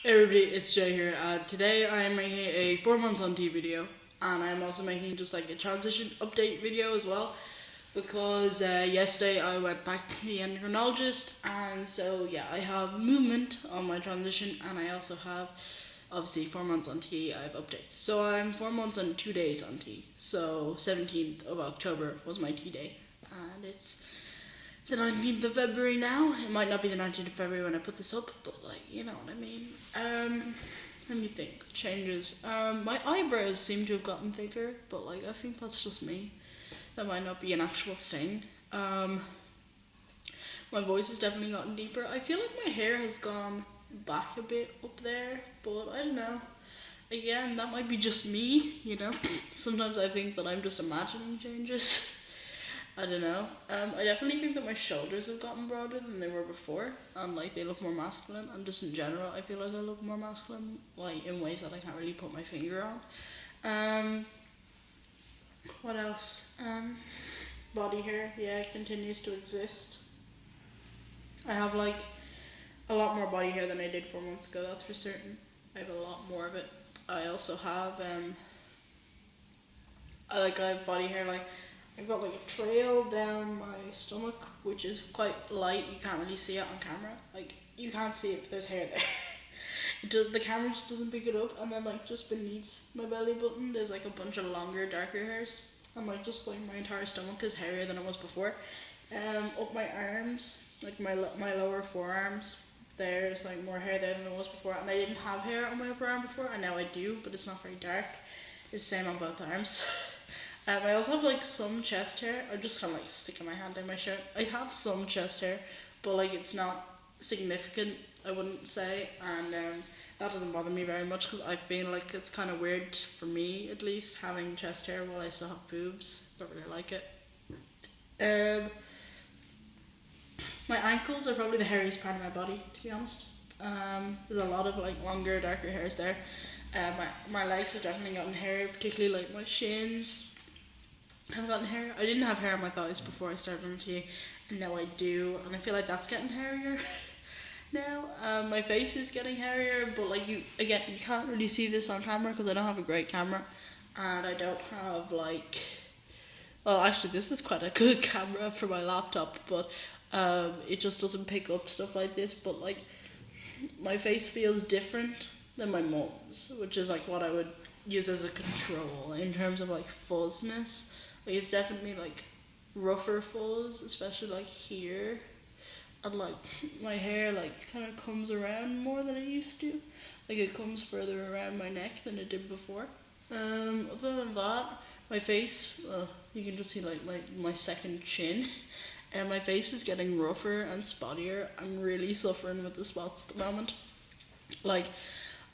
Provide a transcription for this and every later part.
Hey everybody, it's Jay here. Today I am making a 4 months on tea video, and I'm also making just like a transition update video as well, because yesterday I went back to the endocrinologist, and so yeah, I have movement on my transition, and I also have obviously 4 months on tea. I have updates. So I'm 4 months and 2 days on tea. So 17th of October was my tea day, and it's the 19th of February now. It might not be the 19th of February when I put this up, but like, you know what I mean. Let me think. Changes. My eyebrows seem to have gotten thicker, but like, I think that's just me. That might not be an actual thing. My voice has definitely gotten deeper. I feel like my hair has gone back a bit up there, but I don't know. Again, that might be just me, you know. Sometimes I think that I'm just imagining changes. I don't know. I definitely think that my shoulders have gotten broader than they were before, and like they look more masculine. And just in general, I feel like I look more masculine, like in ways that I can't really put my finger on. What else? Body hair, yeah, it continues to exist. I have like a lot more body hair than I did 4 months ago. That's for certain. I have a lot more of it. I also have I have body hair like. I've got like a trail down my stomach, which is quite light. You can't really see it on camera. Like, you can't see it, but there's hair there. The camera just doesn't pick it up. And then like just beneath my belly button, there's like a bunch of longer, darker hairs. And like just like my entire stomach is hairier than it was before. Up my arms, like my lower forearms, there's like more hair there than there was before. And I didn't have hair on my upper arm before, and now I do, but it's not very dark. It's the same on both arms. I also have like some chest hair. I'm just kind of like sticking my hand in my shirt. I have some chest hair, but like it's not significant, I wouldn't say, and that doesn't bother me very much because I feel like it's kind of weird for me, at least, having chest hair while I still have boobs. Don't really like it. My ankles are probably the hairiest part of my body, to be honest. There's a lot of like longer, darker hairs there. My legs have definitely gotten hairier, particularly like my shins. I haven't gotten hair. I didn't have hair on my thighs before I started on tea, and now I do, and I feel like that's getting hairier now. My face is getting hairier, but like you can't really see this on camera because I don't have a great camera, and I don't have like. Well, actually, this is quite a good camera for my laptop, but it just doesn't pick up stuff like this. But like, my face feels different than my mom's, which is like what I would use as a control in terms of like fuzzness. Like, it's definitely like rougher fuzz, especially like here, and like my hair like kind of comes around more than it used to. Like, it comes further around my neck than it did before. Other than that, my face, you can just see like my second chin, and my face is getting rougher and spottier. I'm really suffering with the spots at the moment. Like,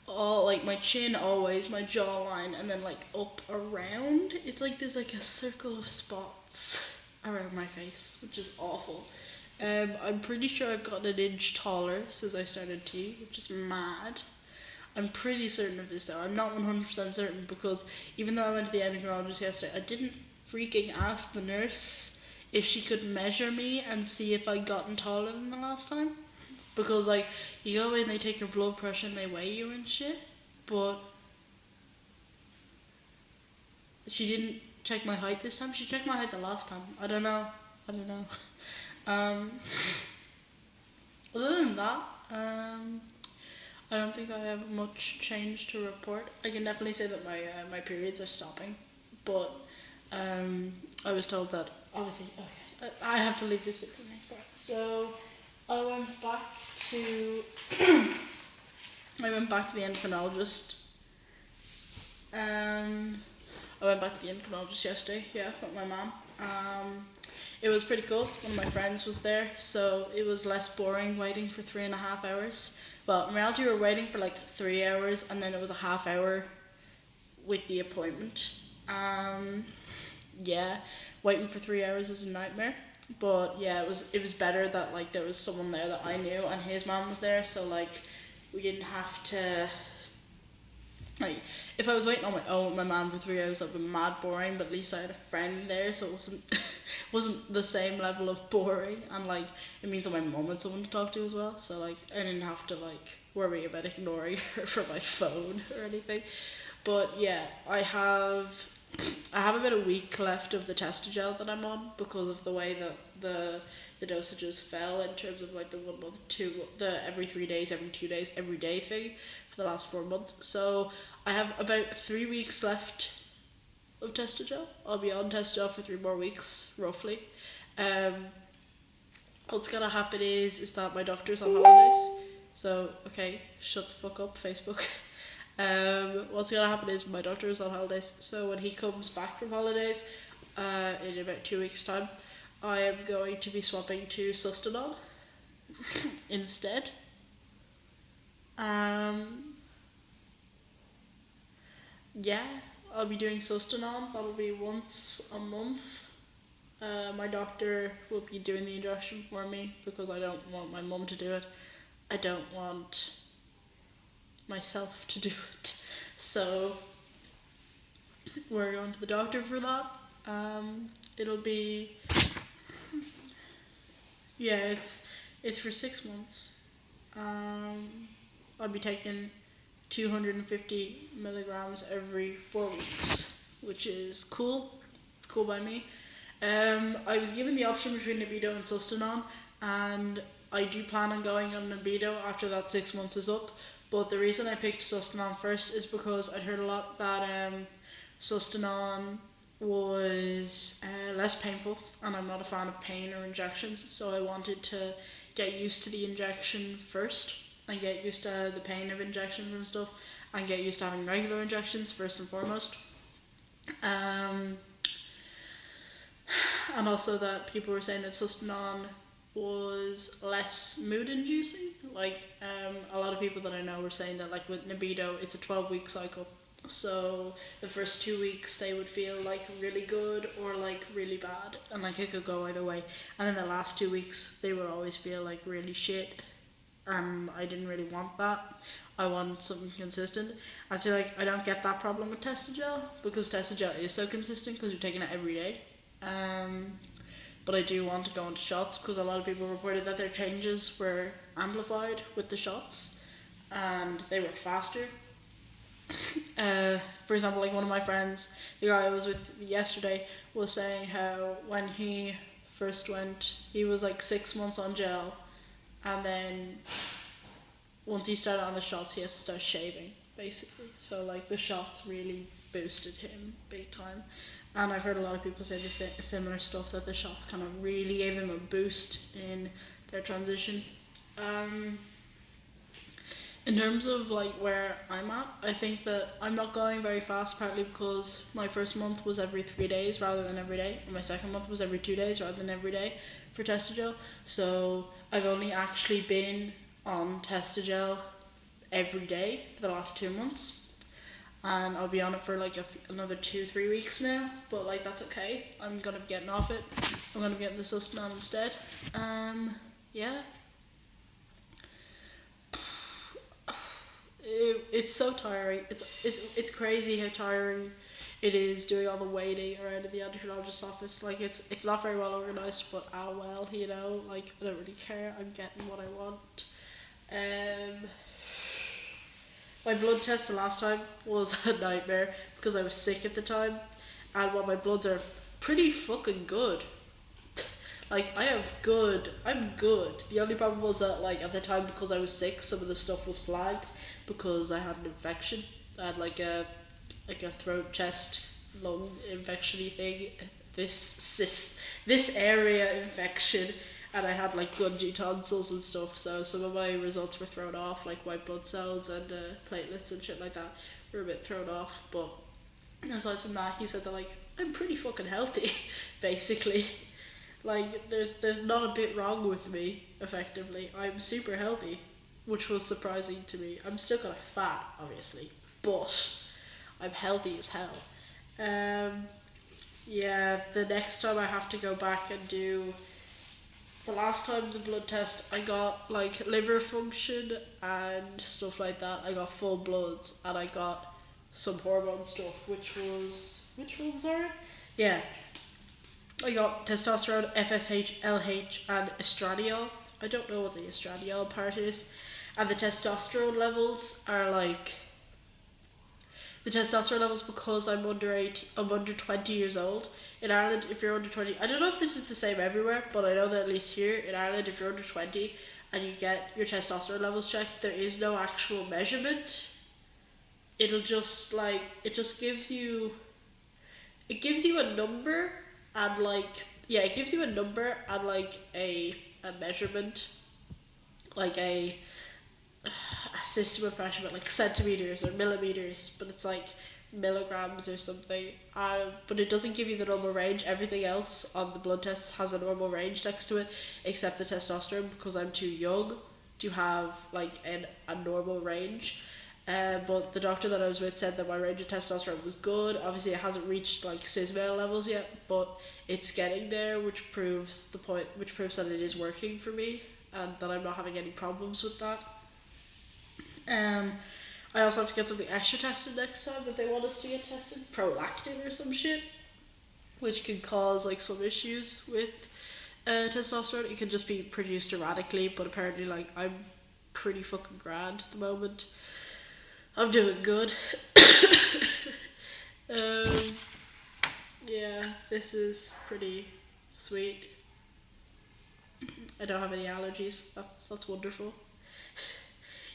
all like my chin always, my jawline, and then like up around, it's like there's like a circle of spots around my face, which is awful. I'm pretty sure I've gotten an inch taller since I started tea, which is mad. I'm pretty certain of this though. I'm not 100% certain because even though I went to the endocrinologist yesterday, I didn't freaking ask the nurse if she could measure me and see if I'd gotten taller than the last time. Because like, you go in, they take your blood pressure and they weigh you and shit, but she didn't check my height this time. She checked my height the last time. I don't know. Other than that, I don't think I have much change to report. I can definitely say that my periods are stopping, but I was told that obviously. Okay, I have to leave this bit to the next part. So I went back to the endocrinologist. I went back to the endocrinologist yesterday. Yeah, with my mom. It was pretty cool. One of my friends was there, so it was less boring waiting for 3.5 hours. Well, in reality, we were waiting for like 3 hours, and then it was a half hour with the appointment. Yeah, waiting for 3 hours is a nightmare. But yeah, it was better that like there was someone there that I knew, and his mom was there, so like we didn't have to Like, if I was waiting on my own with my mum for 3 hours, that'd be mad boring. But at least I had a friend there, so it wasn't the same level of boring. And like, it means that my mum had someone to talk to as well. So like, I didn't have to like worry about ignoring her from my phone or anything. But yeah, I have about a week left of the Testogel that I'm on because of the way that the dosages fell in terms of like the 1 month, the every 3 days, every 2 days, every day thing for the last 4 months. So I have about 3 weeks left of Testogel. I'll be on Testogel for 3 more weeks, roughly. What's gonna happen is that my doctor's on holidays. So, okay, shut the fuck up, Facebook. What's gonna happen is my doctor is on holidays, so when he comes back from holidays, in about 2 weeks' time, I am going to be swapping to Sustanon instead. Yeah, I'll be doing Sustanon. That'll be once a month. My doctor will be doing the injection for me because I don't want my mum to do it. I don't want myself to do it. So we're going to the doctor for that. It'll be, yeah, it's for 6 months. I'll be taking 250 milligrams every 4 weeks, which is cool by me. I was given the option between Libido and Sustanon, and I do plan on going on Libido after that 6 months is up. But the reason I picked Sustanon first is because I'd heard a lot that Sustanon was less painful, and I'm not a fan of pain or injections, so I wanted to get used to the injection first and get used to the pain of injections and stuff, and get used to having regular injections first and foremost. And also that people were saying that Sustanon was less mood inducing. Like, a lot of people that I know were saying that, like, with Libido, it's a 12-week cycle. So the first 2 weeks they would feel like really good or like really bad, and like it could go either way. And then the last 2 weeks they would always feel like really shit. I didn't really want that. I want something consistent. I feel like I don't get that problem with Testogel because Testogel is so consistent because you're taking it every day. But I do want to go into shots because a lot of people reported that their changes were amplified with the shots and they were faster. For example, like one of my friends, the guy I was with yesterday, was saying how when he first went, he was like 6 months on gel, and then once he started on the shots, he has to start shaving, basically. So like the shots really boosted him big time. And I've heard a lot of people say the similar stuff, that the shots kind of really gave them a boost in their transition. In terms of like where I'm at, I think that I'm not going very fast, partly because my first month was every 3 days rather than every day, and my second month was every 2 days rather than every day for Testogel. So I've only actually been on Testogel every day for the last 2 months, and I'll be on it for like another 2-3 weeks now, but like that's okay. I'm gonna be getting off it. I'm gonna be getting the Sustanon instead. Yeah. It's so tiring. It's crazy how tiring it is doing all the waiting around in the endocrinologist's office. Like it's not very well organised, but well, you know, like I don't really care. I'm getting what I want. My blood test the last time was a nightmare because I was sick at the time, and while my bloods are pretty fucking good, like I'm good. The only problem was that like at the time, because I was sick, some of the stuff was flagged because I had an infection. I had like a throat, chest, lung infection-y thing. This area infection, and I had like gungy tonsils and stuff. So some of my results were thrown off, like white blood cells and platelets and shit like that were a bit thrown off. But aside from that, he said that like I'm pretty fucking healthy, basically. Like there's not a bit wrong with me. Effectively, I'm super healthy, which was surprising to me. I'm still kind of fat, obviously, but I'm healthy as hell. Yeah, the next time I have to go back and do. The last time the blood test, I got like liver function and stuff like that. I got full bloods, and I got some hormone stuff, which ones are it? Yeah, I got testosterone, FSH, LH, and estradiol. I don't know what the estradiol part is. And the testosterone levels are like... The testosterone levels, because I'm under 20 years old. In Ireland, if you're under 20... I don't know if this is the same everywhere, but I know that at least here in Ireland, if you're under 20 and you get your testosterone levels checked, there is no actual measurement. It'll just like... It just gives you... It gives you a number and like... Yeah, it gives you a number and like a measurement. Like a system of measurement, like centimeters or millimeters, but it's like milligrams or something. But it doesn't give you the normal range. Everything else on the blood test has a normal range next to it, except the testosterone, because I'm too young to have like a normal range. But the doctor that I was with said that my range of testosterone was good. Obviously, it hasn't reached like cis-male levels yet, but it's getting there, which proves that it is working for me and that I'm not having any problems with that. I also have to get something extra tested next time if they want us to get tested, prolactin or some shit, which can cause like some issues with testosterone. It can just be produced erratically, but apparently like I'm pretty fucking grand at the moment. I'm doing good. Yeah, this is pretty sweet. I don't have any allergies. That's wonderful.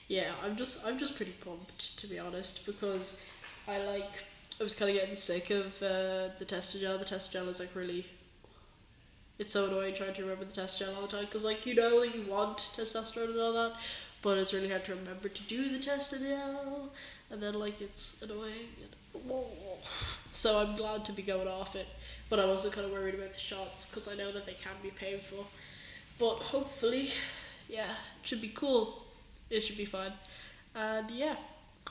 Yeah, I'm just pretty pumped, to be honest, because I was kind of getting sick of the Testogel. The Testogel is like really... It's so annoying trying to remember the Testogel all the time, because like, you know that you want testosterone and all that, but it's really hard to remember to do the Testogel, and then like it's annoying. So I'm glad to be going off it, but I'm also kind of worried about the shots, because I know that they can be painful. But hopefully, yeah, it should be cool. It should be fine. And yeah,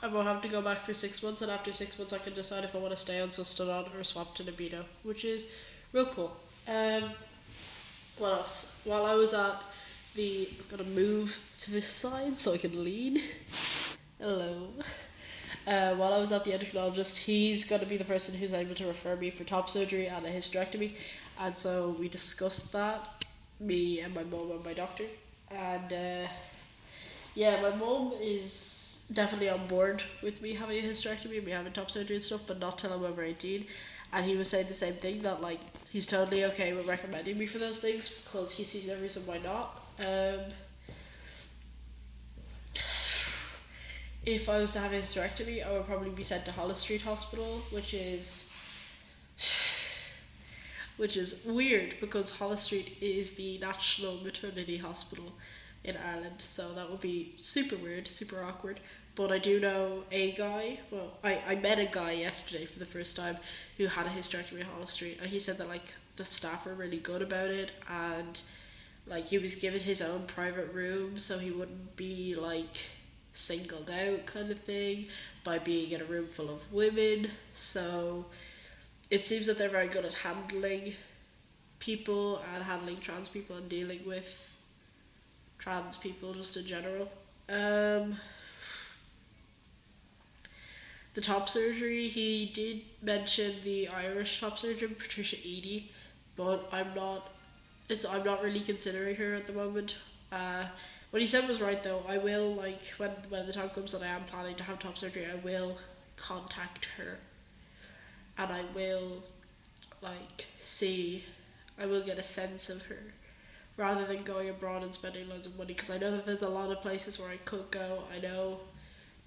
I will have to go back for 6 months, and after 6 months I can decide if I want to stay on Sustanon or swap to Libido, which is real cool. What else? While I was at I'm gonna move to this side so I can lean. Hello. While I was at the endocrinologist, he's gonna be the person who's able to refer me for top surgery and a hysterectomy, and so we discussed that, me and my mum and my doctor, and yeah, my mum is definitely on board with me having a hysterectomy and me having top surgery and stuff, but not till I'm over 18. And he was saying the same thing, that like he's totally okay with recommending me for those things because he sees no reason why not. If I was to have a hysterectomy, I would probably be sent to Hollis Street Hospital, which is weird because Hollis Street is the National Maternity Hospital in Ireland, so that would be super weird, super awkward. But I do know a guy, I met a guy yesterday for the first time who had a hysterectomy at Hollis Street, and he said that like the staff were really good about it, and like he was given his own private room so he wouldn't be like singled out kind of thing by being in a room full of women. So it seems that they're very good at handling people and handling trans people and dealing with trans people just in general. The top surgery, he did mention the Irish top surgeon, Patricia Eady, but I'm not really considering her at the moment. What he said was right though. I will, like, when the time comes that I am planning to have top surgery, I will contact her, and I will I will get a sense of her, rather than going abroad and spending loads of money, because I know that there's a lot of places where I could go. I know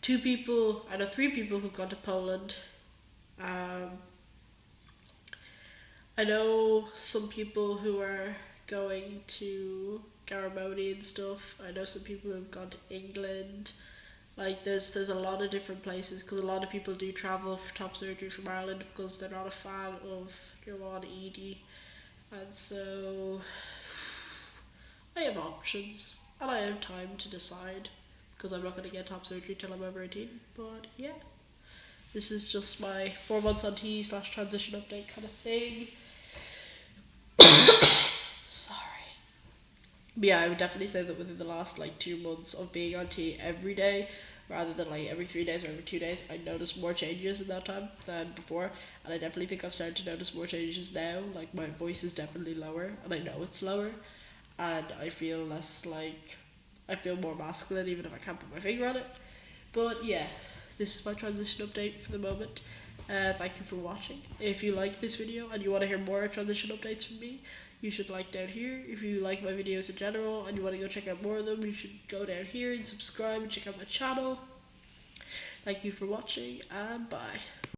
3 people who've gone to Poland. I know some people who are going to Garamoni and stuff. I know some people who've gone to England. Like there's a lot of different places, because a lot of people do travel for top surgery from Ireland because they're not a fan of your one Edie, and so I have options and I have time to decide, because I'm not going to get top surgery till I'm over 18. But yeah, this is just my 4 months on T / transition update kind of thing. Sorry. But yeah, I would definitely say that within the last 2 months of being on T every day, rather than like every 3 days or every 2 days. I noticed more changes in that time than before, and I definitely think I've started to notice more changes now. Like my voice is definitely lower, and I know it's lower, and I feel less like, I feel more masculine even if I can't put my finger on it. But yeah, this is my transition update for the moment. Thank you for watching. If you like this video and you want to hear more transition updates from me, you should like down here. If you like my videos in general and you want to go check out more of them, you should go down here and subscribe and check out my channel. Thank you for watching, and bye.